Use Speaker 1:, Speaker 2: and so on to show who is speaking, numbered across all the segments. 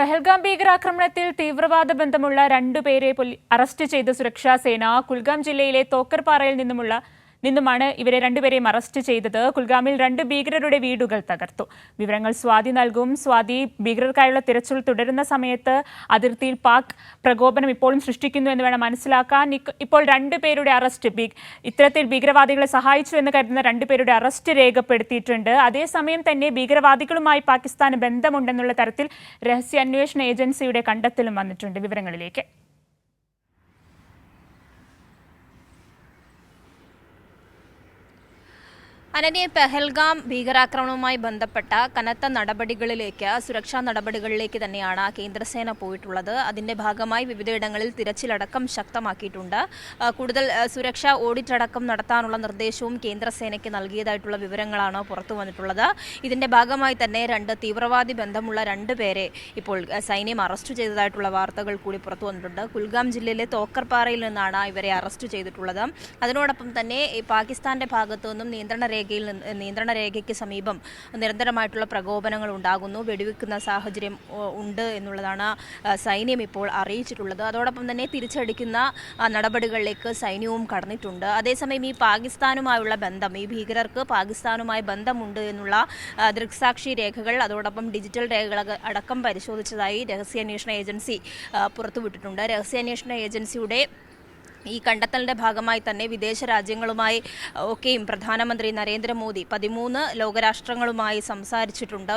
Speaker 1: പഹൽഗാം ഭീകരാക്രമണത്തിൽ തീവ്രവാദ ബന്ധമുള്ള രണ്ടുപേരെ അറസ്റ്റ് ചെയ്ത സുരക്ഷാ സേന കുൽഗാം ജില്ലയിലെ തോക്കർപാറയിൽ നിന്നുമാണ് ഇവരെ രണ്ടുപേരെയും അറസ്റ്റ് ചെയ്തത്. കുൽഗാമിൽ 2 ഭീകരരുടെ വീടുകൾ തകർത്തു. വിവരങ്ങൾ സ്വാതി നൽകും. സ്വാതി, ഭീകരർക്കായുള്ള തിരച്ചിൽ തുടരുന്ന സമയത്ത് അതിർത്തിയിൽ പാക് പ്രകോപനം ഇപ്പോഴും സൃഷ്ടിക്കുന്നു എന്ന് വേണം മനസ്സിലാക്കാൻ. ഇപ്പോൾ 2 പേരുടെ അറസ്റ്റ്, ഇത്തരത്തിൽ ഭീകരവാദികളെ സഹായിച്ചു എന്ന് കരുതുന്ന 2 പേരുടെ അറസ്റ്റ് രേഖപ്പെടുത്തിയിട്ടുണ്ട്. അതേസമയം തന്നെ ഭീകരവാദികളുമായി പാകിസ്ഥാന് ബന്ധമുണ്ടെന്നുള്ള തരത്തിൽ രഹസ്യാന്വേഷണ ഏജൻസിയുടെ കണ്ടെത്തലും വന്നിട്ടുണ്ട്. വിവരങ്ങളിലേക്ക്.
Speaker 2: അനന്യ, പെഹൽഗാം ഭീകരാക്രമണവുമായി ബന്ധപ്പെട്ട കനത്ത നടപടികളിലേക്ക്, സുരക്ഷാ നടപടികളിലേക്ക് തന്നെയാണ് കേന്ദ്രസേന പോയിട്ടുള്ളത്. അതിന്റെ ഭാഗമായി വിവിധയിടങ്ങളിൽ തിരച്ചിലടക്കം ശക്തമാക്കിയിട്ടുണ്ട്. കൂടുതൽ സുരക്ഷാ ഓഡിറ്റ് അടക്കം നടത്താനുള്ള നിർദ്ദേശവും കേന്ദ്രസേനയ്ക്ക് നൽകിയതായിട്ടുള്ള വിവരങ്ങളാണ് പുറത്തു വന്നിട്ടുള്ളത്. ഇതിന്റെ ഭാഗമായി തന്നെ 2 തീവ്രവാദി ബന്ധമുള്ള 2 പേരെ ഇപ്പോൾ സൈന്യം അറസ്റ്റ് ചെയ്തതായിട്ടുള്ള വാർത്തകൾ കൂടി പുറത്തു വന്നിട്ടുണ്ട്. കുൽഗാം ജില്ലയിലെ തോക്കർപാറയിൽ നിന്നാണ് ഇവരെ അറസ്റ്റ് ചെയ്തിട്ടുള്ളത്. അതിനോടൊപ്പം തന്നെ പാകിസ്ഥാന്റെ ഭാഗത്തു നിന്നും നിയന്ത്രണ രേഖയ്ക്ക് സമീപം നിരന്തരമായിട്ടുള്ള പ്രകോപനങ്ങൾ ഉണ്ടാകുന്നു, വെടിവെക്കുന്ന സാഹചര്യം ഉണ്ട് എന്നുള്ളതാണ് സൈന്യം ഇപ്പോൾ അറിയിച്ചിട്ടുള്ളത്. അതോടൊപ്പം തന്നെ തിരിച്ചടിക്കുന്ന നടപടികളിലേക്ക് സൈന്യവും കടന്നിട്ടുണ്ട്. അതേസമയം ഈ പാകിസ്ഥാനുമായുള്ള ബന്ധം, ഈ ഭീകരർക്ക് പാകിസ്ഥാനുമായി ബന്ധമുണ്ട് എന്നുള്ള ദൃക്സാക്ഷി രേഖകൾ, അതോടൊപ്പം ഡിജിറ്റൽ രേഖകൾ അടക്കം പരിശോധിച്ചതായി രഹസ്യാന്വേഷണ ഏജൻസി പുറത്തുവിട്ടിട്ടുണ്ട്. രഹസ്യാന്വേഷണ ഏജൻസിയുടെ ഈ കണ്ടെത്തലിന്റെ ഭാഗമായി തന്നെ വിദേശ രാജ്യങ്ങളുമായി ഒക്കെയും പ്രധാനമന്ത്രി നരേന്ദ്രമോദി 13 ലോകരാഷ്ട്രങ്ങളുമായി സംസാരിച്ചിട്ടുണ്ട്,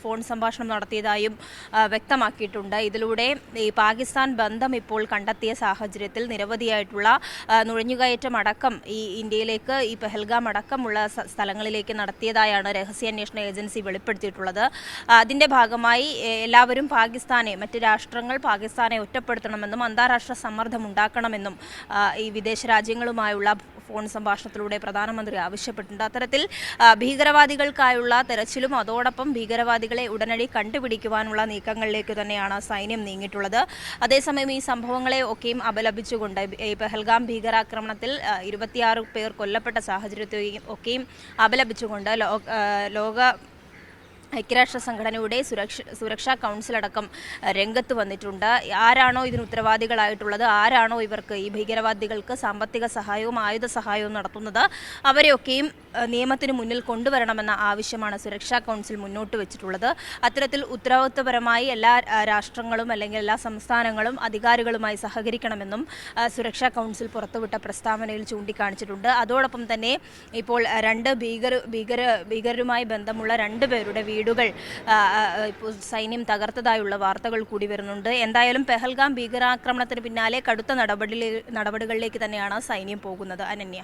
Speaker 2: ഫോൺ സംഭാഷണം നടത്തിയതായും വ്യക്തമാക്കിയിട്ടുണ്ട്. ഇതിലൂടെ ഈ പാകിസ്ഥാൻ ബന്ധം ഇപ്പോൾ കണ്ടെത്തിയ സാഹചര്യത്തിൽ നിരവധിയായിട്ടുള്ള നുഴഞ്ഞുകയറ്റം അടക്കം ഈ ഇന്ത്യയിലേക്ക്, ഈ പെഹൽഗാം അടക്കമുള്ള സ്ഥലങ്ങളിലേക്ക് നടത്തിയതായാണ് രഹസ്യാന്വേഷണ ഏജൻസി വെളിപ്പെടുത്തിയിട്ടുള്ളത്. അതിന്റെ ഭാഗമായി എല്ലാവരും മറ്റ് രാഷ്ട്രങ്ങൾ പാകിസ്ഥാനെ ഒറ്റപ്പെടുത്തണമെന്നും അന്താരാഷ്ട്ര സമ്മർദ്ദം ഉണ്ടാക്കണമെന്നും ഈ വിദേശ രാജ്യങ്ങളുമായുള്ള ഫോൺ സംഭാഷണത്തിലൂടെ പ്രധാനമന്ത്രി ആവശ്യപ്പെട്ടിട്ടുണ്ട്. അത്തരത്തിൽ ഭീകരവാദികൾക്കായുള്ള തെരച്ചിലും അതോടൊപ്പം ഭീകരവാദികളെ ഉടനടി കണ്ടുപിടിക്കുവാനുള്ള നീക്കങ്ങളിലേക്ക് തന്നെയാണ് സൈന്യം നീങ്ങിയിട്ടുള്ളത്. അതേസമയം ഈ സംഭവങ്ങളെ ഒക്കെയും അപലപിച്ചുകൊണ്ട്, ഈ പെഹൽഗാം ഭീകരാക്രമണത്തിൽ 26 പേർ കൊല്ലപ്പെട്ട സാഹചര്യത്തെയും ഒക്കെയും അപലപിച്ചുകൊണ്ട് ഐക്യരാഷ്ട്ര സംഘടനയുടെ സുരക്ഷാ കൗൺസിൽ അടക്കം രംഗത്ത് വന്നിട്ടുണ്ട്. ആരാണോ ഇതിന് ഉത്തരവാദികളായിട്ടുള്ളത്, ആരാണോ ഇവർക്ക്, ഈ ഭീകരവാദികൾക്ക് സാമ്പത്തിക സഹായവും ആയുധ സഹായവും നടത്തുന്നത്, അവരെയൊക്കെയും നിയമത്തിന് മുന്നിൽ കൊണ്ടുവരണമെന്ന ആവശ്യമാണ് സുരക്ഷാ കൗൺസിൽ മുന്നോട്ട് വെച്ചിട്ടുള്ളത്. അത്തരത്തിൽ ഉത്തരവാദിത്വപരമായി എല്ലാ രാഷ്ട്രങ്ങളും അല്ലെങ്കിൽ എല്ലാ സംസ്ഥാനങ്ങളും അധികാരികളുമായി സഹകരിക്കണമെന്നും സുരക്ഷാ കൗൺസിൽ പുറത്തുവിട്ട പ്രസ്താവനയിൽ ചൂണ്ടിക്കാണിച്ചിട്ടുണ്ട്. അതോടൊപ്പം തന്നെ ഇപ്പോൾ 2 ഭീകരരുമായി ബന്ധമുള്ള 2 പേരുടെ വീടുകൾ സൈന്യം തകർത്തതായുള്ള വാർത്തകൾ കൂടി വരുന്നുണ്ട്. എന്തായാലും പെഹൽഗാം ഭീകരാക്രമണത്തിന് പിന്നാലെ കടുത്ത നടപടികളിലേക്ക് തന്നെയാണ് സൈന്യം പോകുന്നത്. അനന്യ.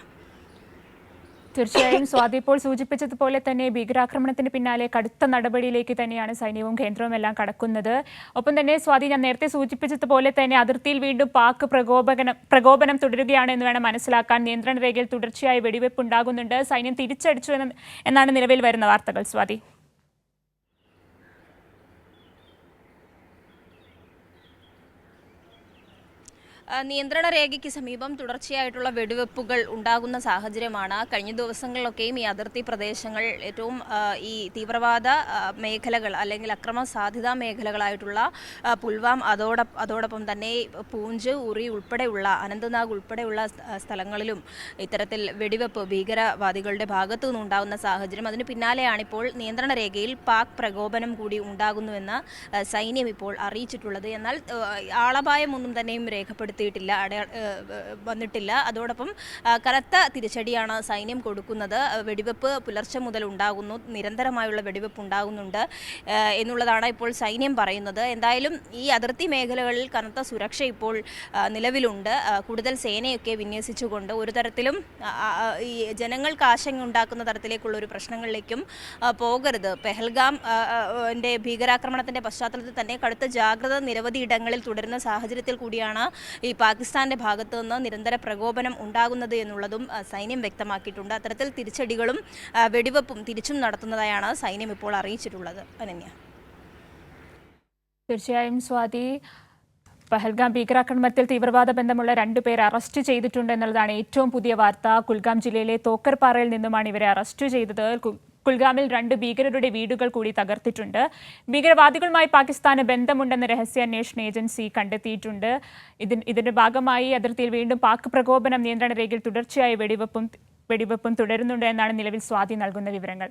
Speaker 1: തീർച്ചയായും സ്വാതി ഇപ്പോൾ സൂചിപ്പിച്ചതുപോലെ തന്നെ ഭീകരാക്രമണത്തിന് പിന്നാലെ കടുത്ത നടപടിയിലേക്ക് തന്നെയാണ് സൈന്യവും കേന്ദ്രവും എല്ലാം കടക്കുന്നത്. ഒപ്പം തന്നെ സ്വാതി, ഞാൻ നേരത്തെ സൂചിപ്പിച്ചതുപോലെ തന്നെ അതിർത്തിയിൽ വീണ്ടും പാക് പ്രകോപനം തുടരുകയാണ് എന്ന് വേണം മനസ്സിലാക്കാൻ. നിയന്ത്രണ രേഖയിൽ തുടർച്ചയായ വെടിവെപ്പ് ഉണ്ടാകുന്നുണ്ട്. സൈന്യം തിരിച്ചടിച്ചു എന്നാണ് നിലവിൽ വരുന്ന വാർത്തകൾ. സ്വാതി.
Speaker 2: നിയന്ത്രണ രേഖയ്ക്ക് സമീപം തുടർച്ചയായിട്ടുള്ള വെടിവെപ്പുകൾ ഉണ്ടാകുന്ന സാഹചര്യമാണ്. കഴിഞ്ഞ ദിവസങ്ങളിലൊക്കെയും ഈ അതിർത്തി പ്രദേശങ്ങൾ ഏറ്റവും ഈ തീവ്രവാദ മേഖലകൾ അല്ലെങ്കിൽ അക്രമ സാധ്യതാ മേഖലകളായിട്ടുള്ള പുൽവാം, അതോടൊപ്പം തന്നെ പൂഞ്ച്, ഉറി ഉൾപ്പെടെയുള്ള, അനന്ത്നാഗ് ഉൾപ്പെടെയുള്ള സ്ഥലങ്ങളിലും ഇത്തരത്തിൽ വെടിവെപ്പ് ഭീകരവാദികളുടെ ഭാഗത്തു നിന്നുണ്ടാകുന്ന സാഹചര്യം. അതിന് പിന്നാലെയാണിപ്പോൾ നിയന്ത്രണ രേഖയിൽ പാക് പ്രകോപനം കൂടി ഉണ്ടാകുന്നുവെന്ന് സൈന്യം ഇപ്പോൾ അറിയിച്ചിട്ടുള്ളത്. എന്നാൽ ആളപായമൊന്നും തന്നെയും വന്നിട്ടില്ല. അതോടൊപ്പം കനത്ത തിരിച്ചടിയാണ് സൈന്യം കൊടുക്കുന്നത്. വെടിവെപ്പ് പുലർച്ചെ മുതൽ ഉണ്ടാകുന്നു, നിരന്തരമായുള്ള വെടിവെപ്പ് ഉണ്ടാകുന്നുണ്ട് എന്നുള്ളതാണ് ഇപ്പോൾ സൈന്യം പറയുന്നത്. എന്തായാലും ഈ അതിർത്തി മേഖലകളിൽ കനത്ത സുരക്ഷ ഇപ്പോൾ നിലവിലുണ്ട്. കൂടുതൽ സേനയൊക്കെ വിന്യസിച്ചുകൊണ്ട് ഒരു തരത്തിലും ഈ ജനങ്ങൾക്ക് ആശങ്ക ഉണ്ടാക്കുന്ന തരത്തിലേക്കുള്ള ഒരു പ്രശ്നങ്ങളിലേക്കും പോകരുത്. പെഹൽഗാം ഭീകരാക്രമണത്തിന്റെ പശ്ചാത്തലത്തിൽ തന്നെ കടുത്ത ജാഗ്രത നിരവധി ഇടങ്ങളിൽ തുടരുന്ന സാഹചര്യത്തിൽ കൂടിയാണ് ഈ പാകിസ്ഥാന്റെ ഭാഗത്തു നിന്ന് നിരന്തര പ്രകോപനം ഉണ്ടാകുന്നത് എന്നുള്ളതും സൈന്യം വ്യക്തമാക്കിയിട്ടുണ്ട്. അത്തരത്തിൽ തിരിച്ചടികളും വെടിവെപ്പും തിരിച്ചും നടത്തുന്നതായാണ് സൈന്യം ഇപ്പോൾ അറിയിച്ചിട്ടുള്ളത്. അനന്യ.
Speaker 1: തീർച്ചയായും സ്വാതി, പഹൽഗാം ഭീകരാക്രമണത്തിൽ തീവ്രവാദ ബന്ധമുള്ള 2 പേർ അറസ്റ്റ് ചെയ്തിട്ടുണ്ട് എന്നുള്ളതാണ് ഏറ്റവും പുതിയ വാർത്ത. കുൽഗാം ജില്ലയിലെ തോക്കർപാറയിൽ നിന്നുമാണ് ഇവരെ അറസ്റ്റ് ചെയ്തത്. കുൽഗാമിൽ 2 ഭീകരരുടെ വീടുകൾ കൂടി തകർത്തിട്ടുണ്ട്. ഭീകരവാദികളുമായി പാകിസ്ഥാന് ബന്ധമുണ്ടെന്ന് രഹസ്യാന്വേഷണ ഏജൻസി കണ്ടെത്തിയിട്ടുണ്ട്. ഇതിന്റെ ഭാഗമായി അതിർത്തിയിൽ വീണ്ടും പാക് പ്രകോപനം നിയന്ത്രണ രേഖയിൽ തുടർച്ചയായ വെടിവെപ്പും തുടരുന്നുണ്ട് എന്നാണ് നിലവിൽ സ്വാതി നൽകുന്ന വിവരങ്ങൾ.